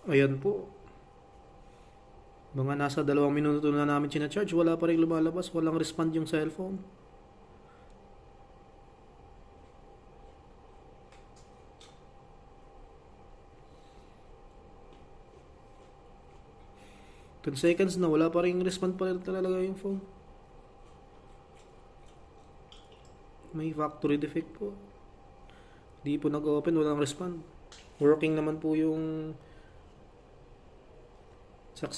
Ayan po. Mga nasa 2 minuto na namin charge, wala pa rin lumalabas, walang respond yung cellphone. Ten seconds na, wala pa rin respond pa rin talaga yung phone. May factory defect po. Di po nag-open, walang respond. Working naman po yung